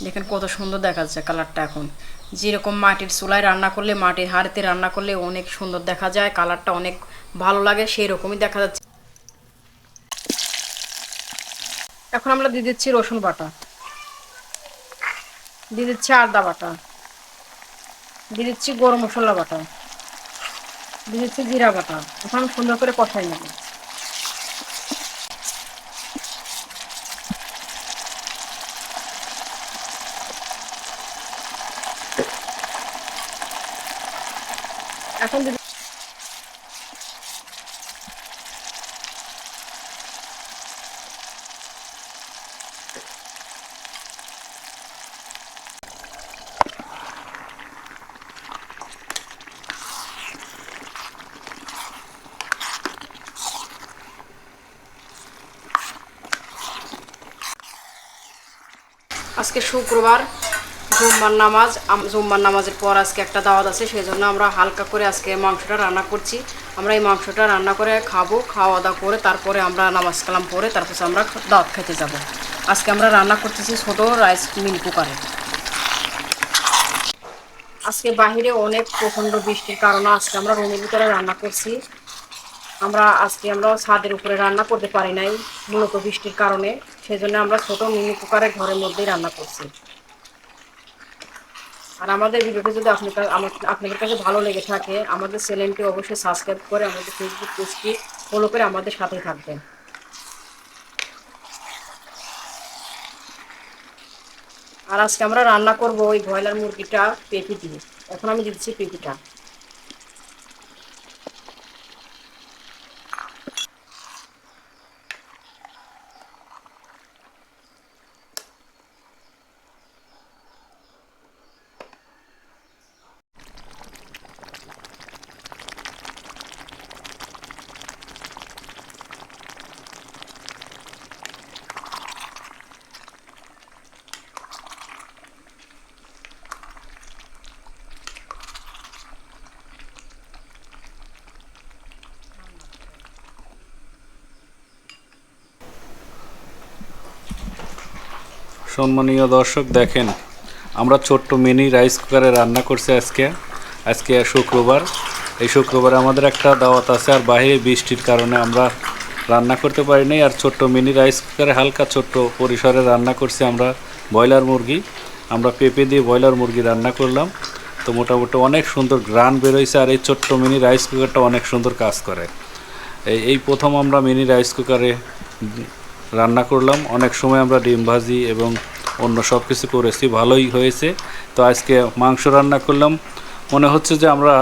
দেখেন কত সুন্দর দেখা যাচ্ছে কালারটা। এখন যেরকম মাটির চুলায় রান্না করলে, মাটির হাঁড়িতে রান্না করলে অনেক সুন্দর দেখা যায়, কালারটা অনেক ভালো লাগে, সেই রকমই দেখা যাচ্ছে। এখন আমরা দিয়ে দিচ্ছি রসুন বাটা, দিয়ে দিচ্ছি আদা বাটা, দিয়ে দিচ্ছি গরম মশলা বাটা, দিয়ে দিচ্ছি জিরা বাটা। এখন আমি সুন্দর করে কষাই নেব। এখন আজকে শুক্রবার, জুম্মার নামাজের পর আজকে একটা দাওয়াত আছে, সেই জন্য আমরা হালকা করে আজকে মাংসটা রান্না করছি। আমরা এই মাংসটা রান্না করে খাবো, খাওয়া দাওয়া করে তারপরে আমরা নামাজ কালাম পরে তারপর আমরা দাওয়াত খেতে যাব। আজকে আমরা রান্না করতেছি ছোটো রাইস মিনি কুকারে। আজকে বাহিরে অনেক প্রচণ্ড বৃষ্টির কারণে আজকে আমরা রুমের ভিতরে রান্না করছি। আমরা ছাদের উপরে রান্না করতে পারি নাই মূলত বৃষ্টির কারণে, সেই জন্য আমরা ছোটো মিনি কুকারে ঘরের মধ্যেই রান্না করছি। আর আমাদের ভিডিওটি যদি আপনাদের কাছে ভালো লেগে থাকে, আমাদের চ্যানেলটি অবশ্যই সাবস্ক্রাইব করে আমাদের ফেসবুক পেজটি ফলো করে আমাদের সাথেই থাকবেন। আর আজকে আমরা রান্না করব ওই ব্রয়লার মুরগিটা পেঁপে দিয়ে। এখন আমি দিচ্ছি পেঁপেটা। সম্মানীয় দর্শক, দেখেন আমরা ছোট্ট মিনি রাইস কুকারে রান্না করছি আজকে শুক্রবার। এই শুক্রবারে আমাদের একটা দাওয়াত আছে, আর বাইরে বৃষ্টির কারণে আমরা রান্না করতে পারি নাই। আর ছোট্ট মিনি রাইস কুকারে হালকা ছোট্ট পরিসরে রান্না করছি আমরা ব্রয়লার মুরগি। আমরা পেঁপে দিয়ে ব্রয়লার মুরগি রান্না করলাম। তো মোটামুটি অনেক সুন্দর গ্রান বেরোইছে। আর এই ছোট্ট মিনি রাইস কুকারটা অনেক সুন্দর কাজ করে। এই প্রথম আমরা মিনি রাইস কুকারে রান্না করলাম। অনেক সময় আমরা ডিম ভাজি এবং অন্য সব কিছু করেছি, ভালোই হয়েছে। তো আজকে মাংস রান্না করলাম, মনে হচ্ছে যে আমরা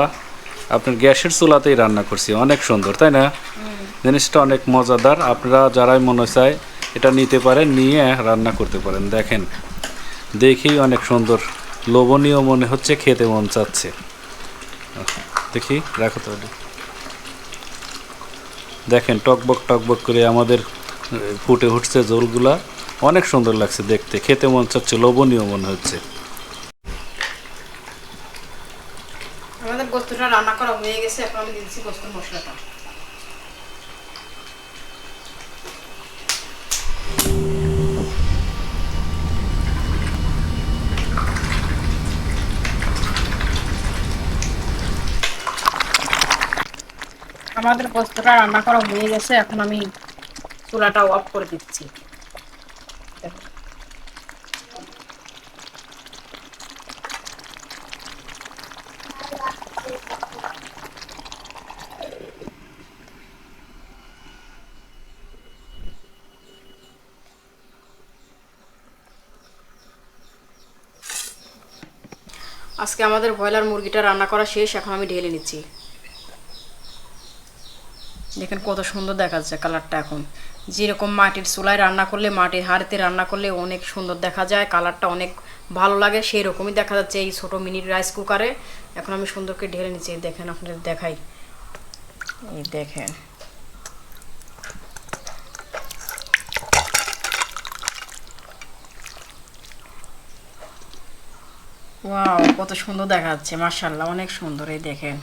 আপনার গ্যাসের চুলাতেই রান্না করছি। অনেক সুন্দর, তাই না? জিনিসটা অনেক মজাদার। আপনারা যারাই মনে চায় এটা নিতে পারেন, নিয়ে রান্না করতে পারেন। দেখেন দেখেই অনেক সুন্দর, লোভনীয় মনে হচ্ছে, খেতে মন চাচ্ছে। দেখি, রাখো তো। দেখেন টকবক টকবক করে আমাদের ফুটে উঠছে ঝোলগুলা, অনেক সুন্দর লাগছে দেখতে, খেতে মন চাচ্ছে, লোভনীয় মনে হচ্ছে। আমাদের গোস্তটা রান্না করা হয়ে গেছে, এখন আমি দিচ্ছি গোস্তের মশলাটা। আমাদের গোস্তটা রান্না করা হয়ে গেছে, এখন আমি চুলাটা অফ করে দিচ্ছি। আজকে আমাদের ব্রয়লার মুরগিটা রান্না করা শেষ, এখন আমি ঢেলে নিচ্ছি। দেখেন কত সুন্দর দেখা যাচ্ছে কালারটা। এখন যেরকম মাটির চুলায় রান্না করলে, মাটির হাঁড়িতে রান্না করলে অনেক সুন্দর দেখা যায়, কালারটা অনেক ভালো লাগে, সেই রকমই দেখা যাচ্ছে এই ছোটো মিনি রাইস কুকারে। এখন আমি সুন্দর করে ঢেলে নিচ্ছি। দেখেন, আপনাদের দেখাই, এই দেখেন। ওয়াও, কত সুন্দর দেখা যাচ্ছে, মাশাআল্লাহ, অনেক সুন্দর। এই দেখেন।